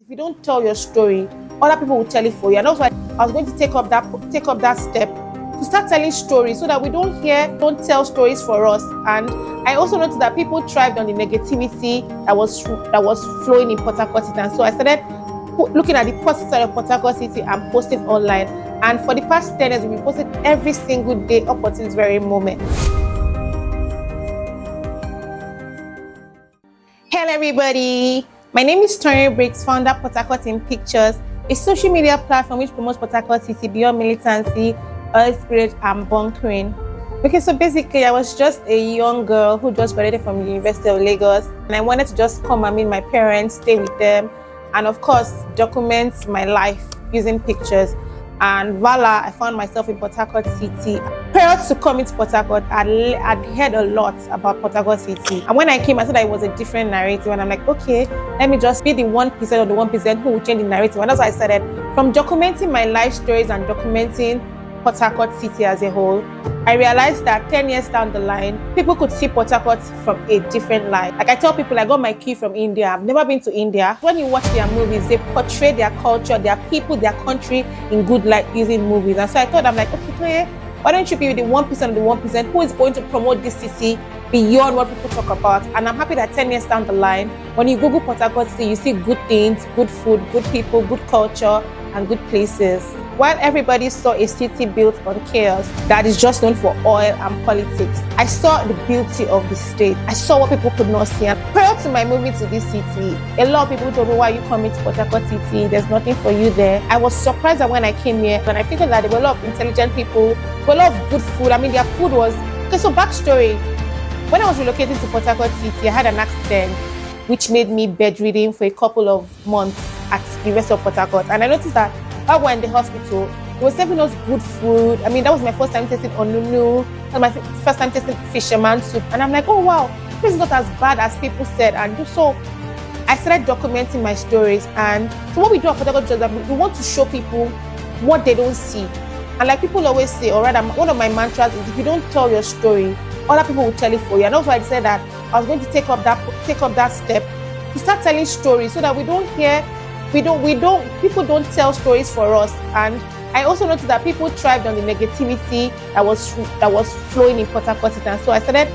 If you don't tell your story, other people will tell it for you. And that's why I was going to take up that step to start telling stories so that we don't tell stories for us. And I also noticed that people thrived on the negativity that was flowing in Port Harcourt City. And so I started looking at the positive side of Port Harcourt City and posting online. And for the past 10 years, we posted every single day up until this very moment. Hello everybody, my name is Tonye Briggs, founder of Port Harcourt in Pictures, a social media platform which promotes Port Harcourt City beyond militancy, oil spirit and bunkering. Okay, so basically I was just a young girl who just graduated from the University of Lagos, and I wanted to just come and meet my parents, stay with them, and of course document my life using pictures. And voila, I found myself in Port Harcourt City. Prior to coming to Port Harcourt, I'd heard a lot about Port Harcourt City. And when I came, I thought it was a different narrative. And I'm like, okay, let me just be the 1% of the 1% who will change the narrative. And that's why I started from documenting my life stories and documenting Port Harcourt City as a whole. I realized that 10 years down the line, people could see Port Harcourt from a different light. Like I tell people, I got my key from India. I've never been to India. When you watch their movies, they portray their culture, their people, their country in good light using movies. And so I thought, I'm like, okay, why don't you be the 1% of the 1% who is going to promote this city beyond what people talk about? And I'm happy that 10 years down the line, when you Google Port Harcourt City, you see good things, good food, good people, good culture, and good places. While everybody saw a city built on chaos that is just known for oil and politics, I saw the beauty of the state. I saw what people could not see. And prior to my moving to this city, a lot of people told me, why are you coming to Port Harcourt City? There's nothing for you there. I was surprised that when I came here, and I figured that there were a lot of intelligent people, there were a lot of good food. I mean, their food was... Okay, so backstory. When I was relocating to Port Harcourt City, I had an accident which made me bedridden for a couple of months at the University of Port Harcourt. And I noticed that while we were in the hospital, they were serving us good food. I mean, that was my first time tasting onunu. That was my first time tasting fisherman soup. And I'm like, oh wow, this is not as bad as people said. And so I started documenting my stories. And so what we do at Port Harcourt is that we want to show people what they don't see. And like people always say, or rather, one of my mantras is, if you don't tell your story, other people will tell it for you. And that's why I said that I was going to take up that step to start telling stories so that people don't tell stories for us. And I also noticed that people thrived on the negativity that was flowing in Port Harcourt City. And so I started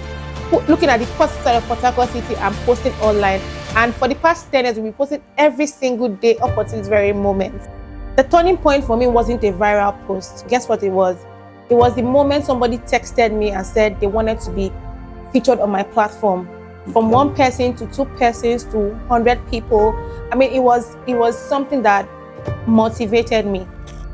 looking at the positive side of Port Harcourt City and posting online. And for the past 10 years, we posted every single day up until this very moment. The turning point for me wasn't a viral post. Guess what it was? It was the moment somebody texted me and said they wanted to be featured on my platform. From one person to 2 persons to 100 people. I mean, it was something that motivated me.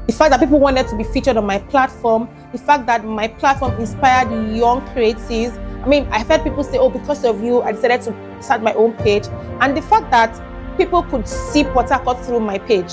The fact that people wanted to be featured on my platform, the fact that my platform inspired young creatives. I mean, I've heard people say, oh, because of you, I decided to start my own page. And the fact that people could see Port Harcourt through my page,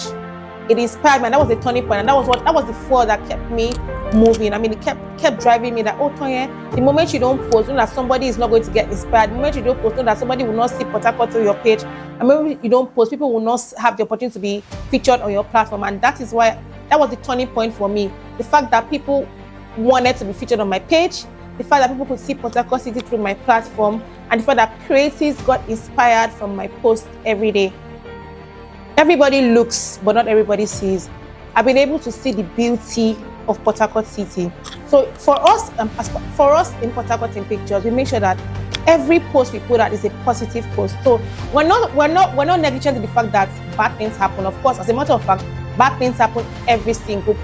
it inspired me. And that was the turning point. And that was the fuel that kept me moving. I mean, it kept driving me that, oh, Tonye, the moment you don't post, know that somebody is not going to get inspired. The moment you don't post, know that somebody will not see Port Harcourt through your page. And the moment you don't post, people will not have the opportunity to be featured on your platform. And that was the turning point for me. The fact that people wanted to be featured on my page, the fact that people could see Port Harcourt City through my platform, and the fact that creatives got inspired from my posts every day. Everybody looks, but not everybody sees. I've been able to see the beauty of Port Harcourt City. So for us in Port Harcourt in Pictures, we make sure that every post we put out is a positive post. So we're not negligent to the fact that bad things happen. Of course, as a matter of fact, bad things happen every single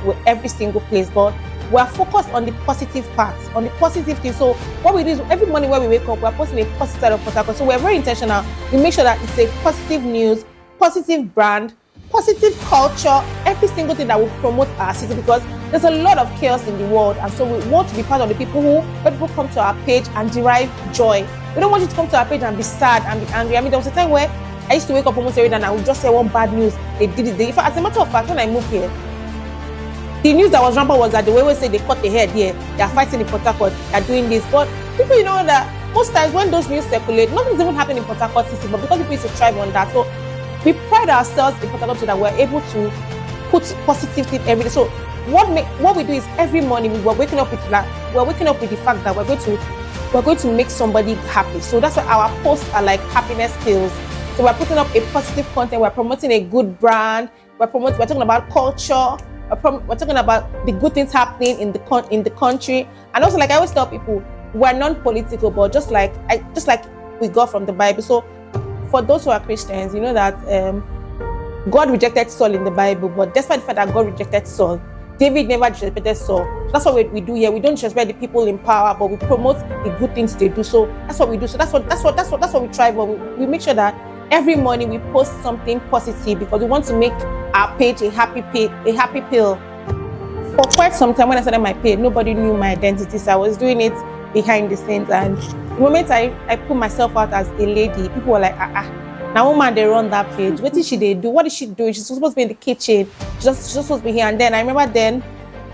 place, but we're focused on the positive parts, on the positive things. So what we do is every morning when we wake up, we're posting a positive side of Port Harcourt. So we're very intentional. We make sure that it's a positive news, positive brand, positive culture, every single thing that will promote our city, because there's a lot of chaos in the world. And so we want to be part of the people when people come to our page and derive joy. We don't want you to come to our page and be sad and be angry. I mean, there was a time where I used to wake up almost every day and I would just say one bad news. They did it. In fact, as a matter of fact, when I moved here, the news that was rampant was that they always say they cut the head here, they are fighting in Port Harcourt, they are doing this. But people, know that most times when those news circulate, nothing's even happening in Port Harcourt City, but because people used to thrive on that. So we pride ourselves in Port Harcourt so that we're able to put positive things every day. So what we do is every morning we're waking up with that. We're waking up with the fact that we're going to make somebody happy. So that's why our posts are like happiness pills. So we're putting up a positive content. We're promoting a good brand. We're talking about culture. We're talking about the good things happening in the country. And also, like I always tell people, we're non-political, but just like we got from the Bible. So for those who are Christians, you know that God rejected Saul in the Bible, but despite the fact that God rejected Saul, David never disrespected Saul. That's what we do here. We don't disrespect the people in power, but we promote the good things they do. So that's what we do. So that's what we try for. We make sure that every morning we post something positive because we want to make our page a happy pill. For quite some time when I started my page, nobody knew my identity. So I was doing it behind the scenes, and the moment I put myself out as a lady, people were like, now woman they run that page. What did she do? What is she doing? She's supposed to be in the kitchen. She's just supposed to be here. And then I remember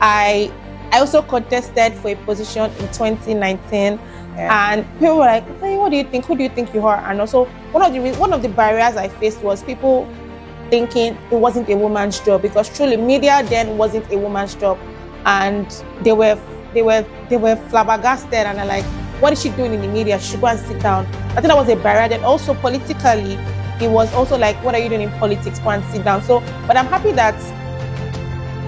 I also contested for a position in 2019. Yeah. And people were like, hey, what do you think? Who do you think you are? And also one of the barriers I faced was people thinking it wasn't a woman's job, because truly media then wasn't a woman's job. And they were flabbergasted, and they're like, what is she doing in the media? She should go and sit down. I think that was a barrier. Then also politically, it was also like, what are you doing in politics? Go and sit down. So, but I'm happy that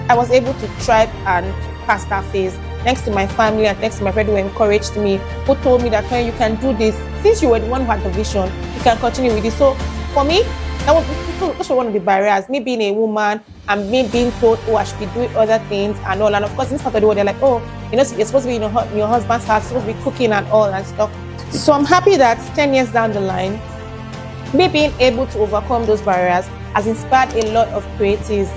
I was able to thrive and pass that phase. Thanks to my family and thanks to my friend who encouraged me, who told me that when you can do this, since you were the one who had the vision, you can continue with it. So for me, those were one of the barriers. Me being a woman and me being told, oh, I should be doing other things and all. And of course, in this part of the world, they're like, oh, you're supposed to be in your husband's house, you're supposed to be cooking and all and stuff. So I'm happy that 10 years down the line, me being able to overcome those barriers has inspired a lot of creatives.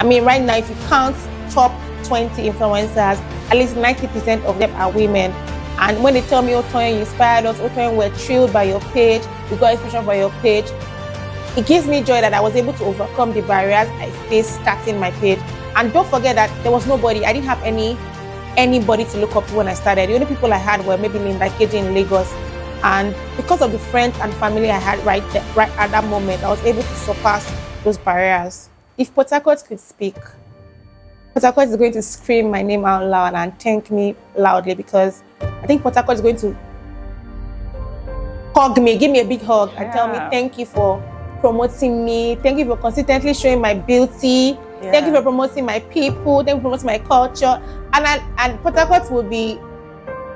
I mean, right now, if you count top 20 influencers, at least 90% of them are women. And when they tell me, oh, Tonye, you inspired us, oh, Tonye, we're thrilled by your page, we got inspiration by your page, it gives me joy that I was able to overcome the barriers I faced starting my page. And don't forget that there was nobody, I didn't have anybody to look up to when I started. The only people I had were maybe Linda KJ in Lagos. And because of the friends and family I had right at that moment, I was able to surpass those barriers. If Port Harcourt could speak, Port Harcourt is going to scream my name out loud and thank me loudly, because I think Port Harcourt is going to hug me, give me a big hug, and tell me thank you for promoting me, thank you for consistently showing my beauty, thank you for promoting my people, thank you for promoting my culture. And Port Harcourt will be,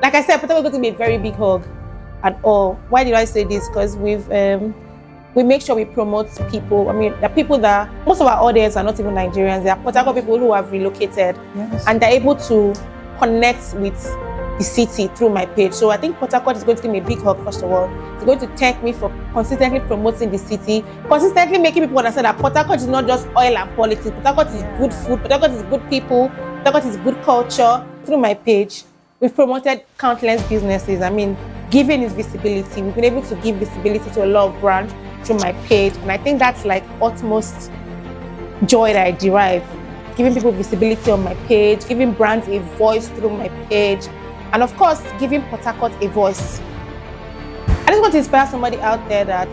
like I said, Port Harcourt is going to be a very big hug and all. Why did I say this? Because we make sure we promote people. I mean, the people that, most of our audience are not even Nigerians. They are Port Harcourt people who have relocated, and they're able to connect with the city through my page. So I think Port Harcourt is going to give me a big hug, first of all. It's going to thank me for consistently promoting the city, consistently making people understand that Port Harcourt is not just oil and politics. Port Harcourt is good food, Port Harcourt is good people, Port Harcourt is good culture. Through my page, we've promoted countless businesses. I mean, giving is visibility. We've been able to give visibility to a lot of brands through my page. And I think that's like utmost joy that I derive. Giving people visibility on my page, giving brands a voice through my page, and of course, giving Port Harcourt a voice. I just want to inspire somebody out there that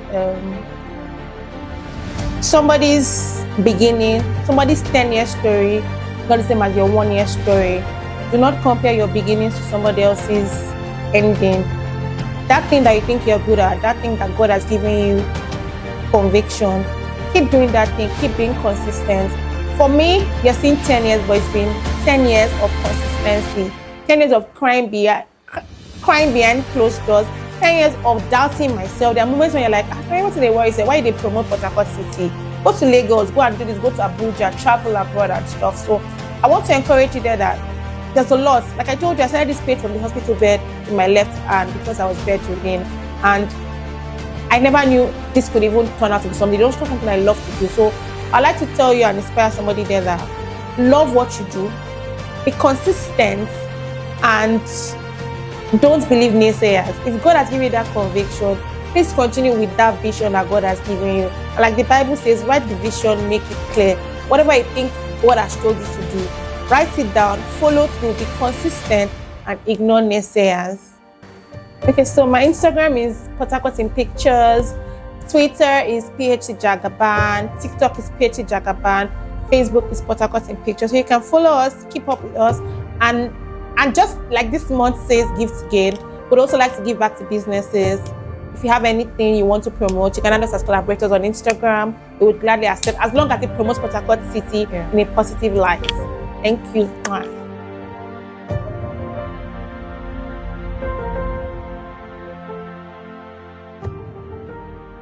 somebody's beginning, somebody's 10-year story, not the same as your 1-year story. Do not compare your beginnings to somebody else's ending. That thing that you think you're good at, that thing that God has given you conviction, keep doing that thing, keep being consistent. For me, you're seeing 10 years, but it's been 10 years of consistency, 10 years of crying behind closed doors, 10 years of doubting myself. There are moments when you're like, what's the worry? Why they promote Port Harcourt City? Go to Lagos, go and do this, go to Abuja, travel abroad and stuff. So I want to encourage you there that there's a lot. Like I told you, I started this page from the hospital bed in my left hand because I was bedridden. And I never knew this could even turn out to be something. It's not something I love to do. So I'd like to tell you and inspire somebody there that love what you do, be consistent, and don't believe naysayers. If God has given you that conviction, please continue with that vision that God has given you. And like the Bible says, write the vision, make it clear. Whatever you think God has told you to do, write it down, follow through, be consistent, and ignore naysayers. Okay, so my Instagram is Port Harcourt in Pictures, Twitter is PhD Jagaban, TikTok is PhD Jagaban, Facebook is Port Harcourt in Pictures. So you can follow us, keep up with us, and just like this month says, give to gain. We'd also like to give back to businesses. If you have anything you want to promote, you can add us as collaborators on Instagram. We would gladly accept, as long as it promotes Port Harcourt City in a positive light. Thank you.